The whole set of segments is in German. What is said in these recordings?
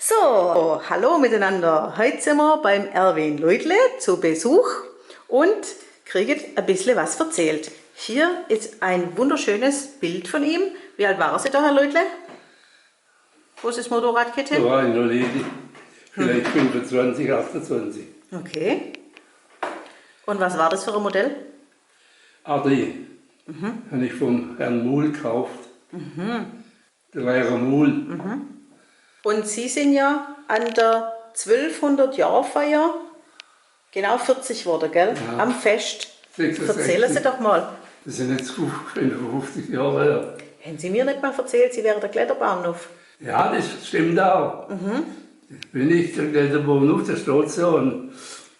So, hallo miteinander. Heute sind wir beim Erwin Leudle zu Besuch und kriegen ein bisschen was erzählt. Hier ist ein wunderschönes Bild von ihm. Wie alt war Sie da, Herr Leudle? Wo ist das Motorradkit hin? Da war ich noch ledig. Vielleicht 25, 28. Okay. Und was war das für ein Modell? Adi. Habe ich vom Herrn Muhl gekauft. Der Lehrer Muhl. Und Sie sind ja an der 1200-Jahr-Feier genau 40 geworden, gell? Ja. Am Fest. 66. Erzählen Sie doch mal. Das sind jetzt 55 Jahre her. Haben Sie mir nicht mal erzählt, Sie wären der Kletterbahnhof? Ja, das stimmt auch. Ich bin nicht der Kletterbahnhof, der steht so.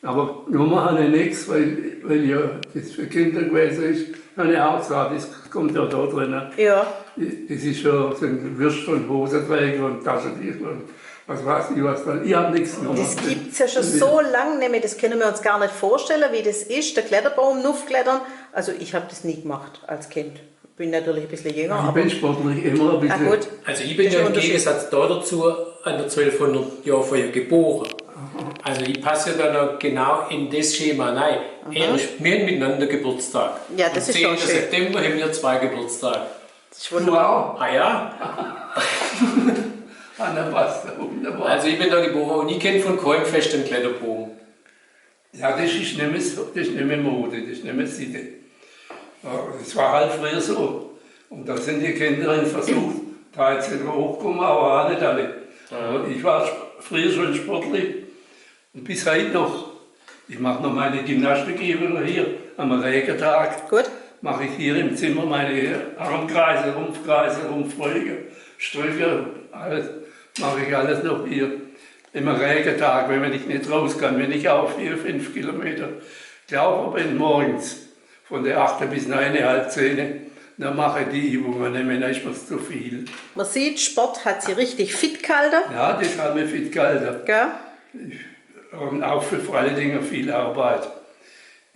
Aber Nummer habe ich nichts, weil ja das für Kinder gewesen ist. Habe ich auch gesagt, das kommt ja da drin. Ja. Das ist schon so ein Würst und Hosenträger und Taschentücher und was weiß ich was. Ich habe nichts genommen. Das gibt es ja schon so lange nicht mehr, das können wir uns gar nicht vorstellen, wie das ist, der Kletterbaum, Nuffklettern. Also ich habe das nie gemacht als Kind. Bin natürlich ein bisschen jünger. Ich bin sportlich immer ein bisschen. Gut. Also ich bin ja im Gegensatz dazu an der 1200-Jahr-Feier geboren. Also ich passe ja da noch genau in das Schema rein. Wir haben miteinander Geburtstag. Ja, das ist schon Am 10. schön. September haben wir 2 Geburtstage. Das ist wunderbar. Wow, Ah ja? Anna passt wunderbar. Also ich bin da geboren und ich kenne von keinem Fest einen Kletterboom. Ja, das ist nicht mehr Mode, das ist nicht mehr Sitte. Das war halt früher so. Und da sind die Kinder versucht, teils sind wir hochgekommen, aber auch nicht alle. Aber ich war früher schon sportlich und bis heute noch. Ich mache noch meine Gymnastikübungen hier am Regentag. Gut. Mache ich hier im Zimmer meine Armkreise, Rumpfbeuge, Strücke, alles, mache ich alles noch hier. Immer Regentag, wenn ich nicht raus kann, wenn ich auf 4-5 Kilometer gelaufen bin morgens, von der 8. bis 9, halb 10, dann mache ich die Übungen, dann ist mir zu viel. Man sieht, Sport hat Sie richtig fit gehalten. Ja, das hat mir fit gehalten. Gell? Und auch für vor allen Dingen viel Arbeit.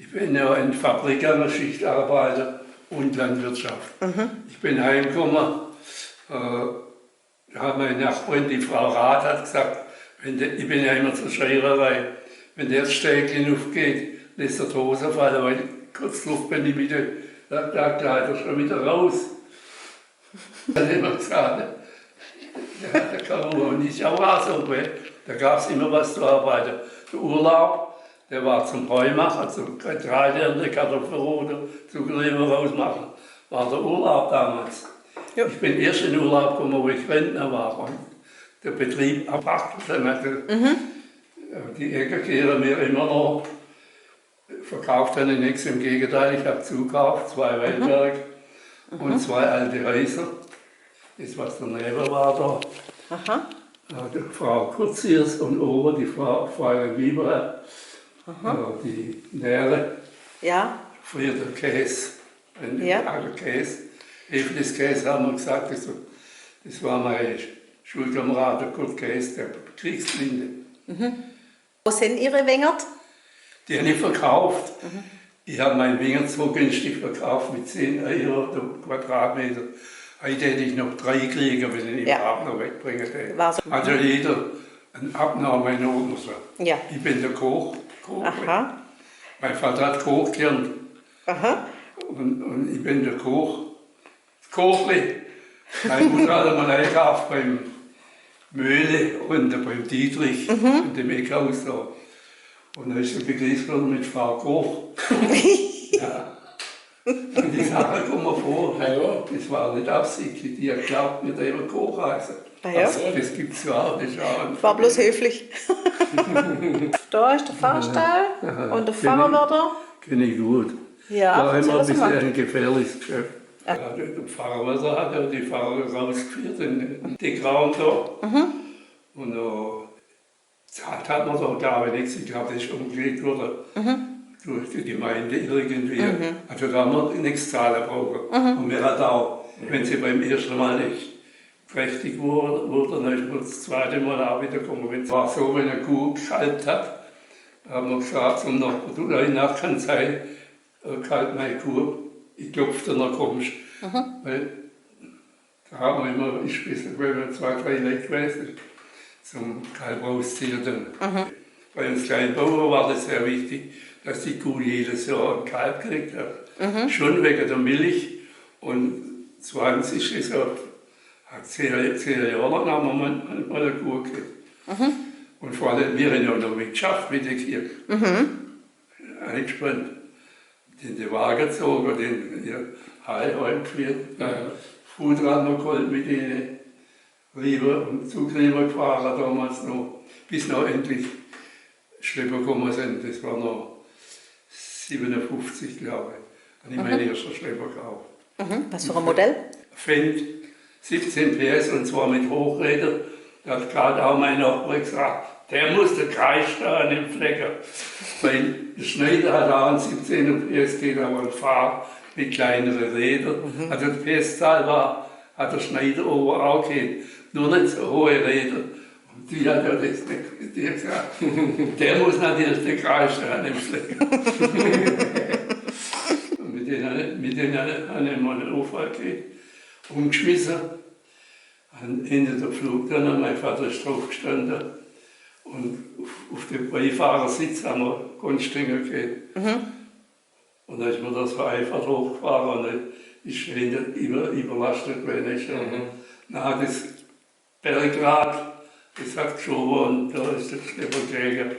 Ich bin ja in Fabriken, Schichtarbeiter und Landwirtschaft. Ich bin heimgekommen, da hat meine Nachbarin, die Frau Rath, hat gesagt, ich bin ja immer zur Scheirerei, wenn der Stägchen aufgeht, lässt er die Hose fallen, weil kurz Luft bin ich wieder, da Kleider schon wieder raus. Dann hat immer gesagt, ja, der kann Ruhe. Und ich auch so, da gab es immer was zu arbeiten. Der Urlaub, der war zum Heumachen, zum Getreide, Kartoffelrote, zu Grüne rausmachen. War der Urlaub damals. Ja. Ich bin erst in den Urlaub gekommen, wo ich Rentner war. Und der Betrieb abachtet. Die Ecke kehren mir immer noch. Verkauft habe ich nichts, im Gegenteil, ich habe zukauft, 2 Wellberg und 2 alte Häuser. Das, was daneben war da. Aha. Die Frau Kurziers und oben die Frau Wieber, die Nähere, Ja. früher der Käse, ein Ja. alter Käse. Hefliges Käse haben wir gesagt, das war mein Schulkamerad, der Kurt Käse, der Kriegsblinde. Wo sind Ihre Wengert? Die habe ich verkauft. Ich habe meinen Wingert so günstig verkauft mit 10 Euro der Quadratmeter. Heute hätte ich noch 3 kriegen, wenn ich den Partner wegbringen hätte. War so. Also jeder eine Abnahme in Ordnung. Ja. Ich bin der Koch. Aha. Mein Vater hat Koch gelernt. Aha. Und ich bin der Koch. Das Kochli. Meine Mutter hat einmal eingekauft beim Möhle und beim Dietrich und dem Eckhaus da. Und dann ist sie begrüßt worden mit Frau Koch. Ja. Und die Sache kommt mir vor, das war nicht absichtlich, die hat geglaubt, mit ihrer Koch heißen. Ah ja? Also, das gibt es ja auch nicht. War bloß höflich. Da ist der Fahrstall und der Pfarrerwärter. Kenne ich gut. Ja, War immer ein erzähl bisschen mal. ein gefährliches Geschäft. Ja, der Pfarrerwärter hat ja die Pfarrer rausgeführt in den Raum da. Und zahlt hat man da, glaube ich, nichts. Ich glaube, das ist umgelegt worden durch die Gemeinde irgendwie. Also da haben wir nichts zahlen brauchen. Und wir hatten auch, wenn sie beim ersten Mal nicht prächtig wurde, dann ist man das zweite Mal auch wieder gekommen. Wenn es war so, wenn eine Kuh gekalbt hat, haben wir gesagt zum Nachbarn, du, da in Nacht kann sein, kalt meine Kuh, ich klopfe, dann kommst du. Weil da haben wir immer, ich weiß nicht, wenn wir 2, 3 Leute gewesen zum Kalb rausziehen. Dann. Bei uns kleinen Bauern war das sehr wichtig, dass die Kuh jedes Jahr ein Kalb gekriegt hat. Schon wegen der Milch. Und 20 ist er, hat 10 Jahre lang haben wir mal eine Kuh gekriegt. Und vor allem, wir haben ja noch mitgeschafft mit der Kirche. Eingespannt, in den Wagen gezogen, den Heim geführt, Fuhrrad noch geholt mit ihnen, rüber und Zugnehmen gefahren damals noch, bis noch endlich Schlepper gekommen sind. Das war noch 57, glaube ich. Und ich meinen ersten Schlepper gekauft. Was für ein Modell? Fendt, 17 PS und zwar mit Hochrädern. Da hat gerade auch mein Nachbar gesagt, der muss der Kreis da an dem Flecker. Weil der Schneider hat auch einen 17er PS, geht aber ein Fahr mit kleineren Rädern. Also die PS-Zahl hat der Schneider oben auch gehabt, nur nicht so hohe Räder. Und die hat ja das nicht die hat gesagt, der muss natürlich der Kreis da an dem Flecker. Und mit denen haben wir mal einen Unfall gehabt, umgeschmissen. Hinter der Flug dann, mein Vater ist drauf gestanden und auf dem Beifahrersitz haben wir Grundstücke gehabt. Und dann ist mir das vereinfacht hochgefahren und ist hinter überlastet gewesen. Dann hat das Bergrad, das hat geschoben und da ist der Schlepper gelegen.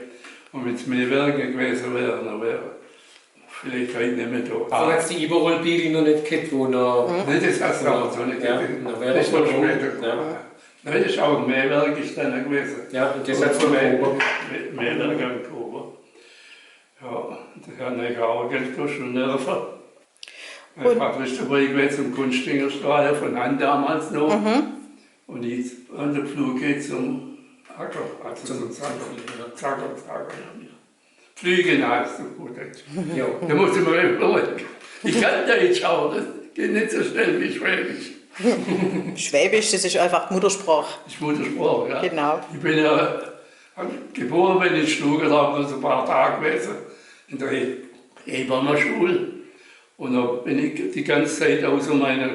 Und wenn es mehr Werke gewesen wäre, dann wäre vielleicht heute nicht mehr da. Aber jetzt die Überrollbiegel noch nicht gehabt, wo noch... Nein, das hast du aber so nicht Ja, gesehen. dann wäre Das das war noch später. ja. Nein, das ist auch ein Mehrwerk ist dann gewesen. Ja, und das hat von oben. Mehrwerk am Ober. Ja, der Herr Neckauer Geld kostet und Nerven. Mein Vater ist dabei gewesen zum Kunstingerstrahl von Hand damals noch. Und jetzt an der Flug geht zum Acker, also zum Zacker. Flügen heißt das gut. Ja. Da muss ich mal überlegen. Ich kann da jetzt schauen, das geht nicht so schnell wie Schwäbisch. Schwäbisch, das ist einfach Muttersprache. Das ist Muttersprache, ja. Genau. Ich bin ja geboren, bin in Stuttgart, habe so ein paar Tage gewesen, in der Hebammerschule. Und da bin ich die ganze Zeit außer meiner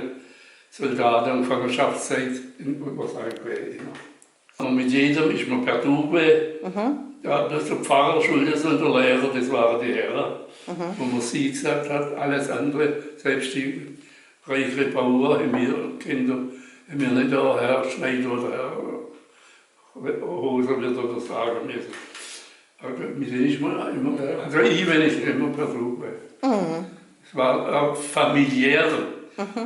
Soldaten- und Gefangenschaftszeit in Übersee gewesen. Und mit jedem ist man per Du gewesen. Ja, das ist der Pfarrer schuld ist und der Lehrer, das waren die Herren. Wo man sie gesagt hat, alles andere, selbst die reichere Bauern, haben wir Kinder, haben wir nicht der Herr Schneider oder Herr Hoser wird oder sagen müssen. Aber mit denen ist man immer, also ich, wenn ich immer per Du bin. Es war familiär.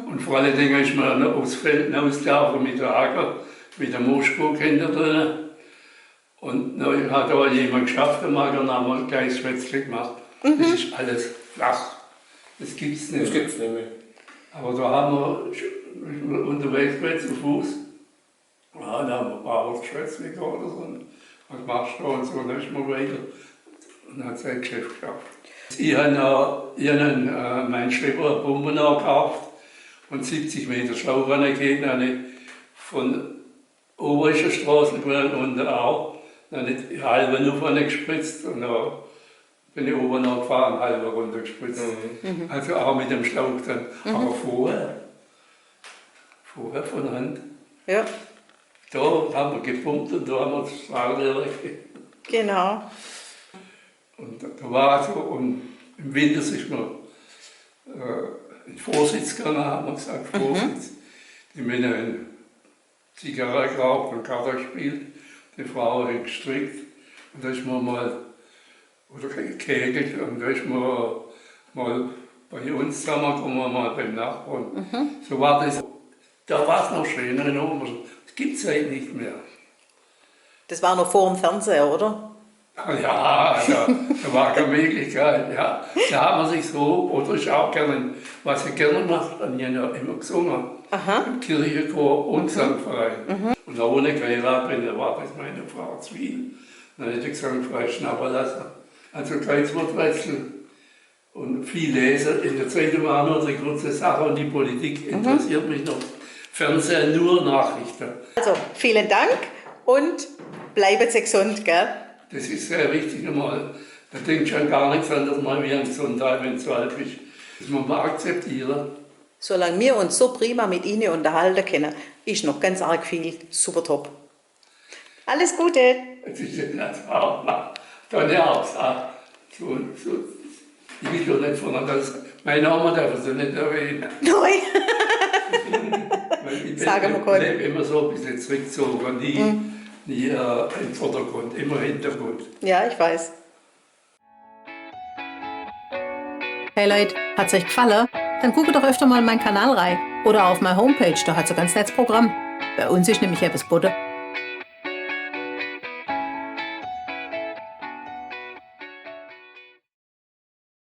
Und vor allen Dingen ist man aufs Feld hinausgelaufen mit der Acker, mit der Moschburg hinter drin. Und dann hat aber jemand geschafft, und dann haben wir gleich Schwätzle gemacht. Das ist alles flach. Das gibt es nicht. Das gibt's nicht mehr. Aber da haben wir unterwegs gewesen, zu Fuß. Ja, da haben wir ein paar Worte Schwätzle gehabt oder so. Was machst du da und so, dann ist man weiter. Und dann hat sein Geschäft geschafft. Ich habe meinen Schlepper eine Pumpe gekauft und 70 Meter Schlauch angegeben, habe ich von Oberischer Straße und auch, dann habe ich halbe nur vorne gespritzt und dann bin ich oben noch gefahren, halbe runter gespritzt. Also auch mit dem Schlauch dann. Aber vorher von Hand. Ja, Da haben wir gepumpt und da haben wir das Strahlrohr gegeben. genau. Und da war so, und im Winter ist man in Vorsitz gegangen, haben wir gesagt, Vorsitz. Die Männer haben Zigarre geraucht und Karte gespielt, die Frau hat gestrickt. Und da ist man mal, oder gekegelt, und da ist man mal bei uns zusammengekommen, mal beim Nachbarn. So war das. Da war es noch schöner in Oberschau. Das gibt es heute nicht mehr. Das war noch vor dem Fernseher, oder? Ja, da war keine Möglichkeit. Ja. Da hat man sich so, oder ich auch gerne, was ich gerne mache, dann ja immer gesungen. Im Kirchenchor und Gesangverein. Und da ohne geheiratet bin, da war das meine Frau Zwiel. Dann hätte ich Gesangverein schnappen lassen. Also Kreuzworträtsel und viel lesen. In der Zeitung war nur die kurze Sache und die Politik interessiert mich noch. Fernsehen nur Nachrichten. Also, vielen Dank und bleiben Sie gesund, gell? Das ist sehr wichtig einmal. Da denkt schon gar nichts anderes mal wie ein Sonntag, wenn es so alt ist. Das muss man akzeptieren. Solange wir uns so prima mit Ihnen unterhalten können, ist noch ganz arg viel super top. Alles Gute. Das ist ja auch dann auch gesagt. So, ich will doch nicht von das. Mein Name darf ich nicht erwähnen. Nein. Weil ich Sagen wir kurz. lebe immer so ein bisschen zurückgezogen, nie im Vordergrund, immer im Hintergrund. Ja, ich weiß. Hey Leute, hat's euch gefallen? Dann guckt doch öfter mal in meinen Kanal rein. Oder auf meine Homepage, da hat's ein ganz nettes Programm. Bei uns ist nämlich etwas geboten.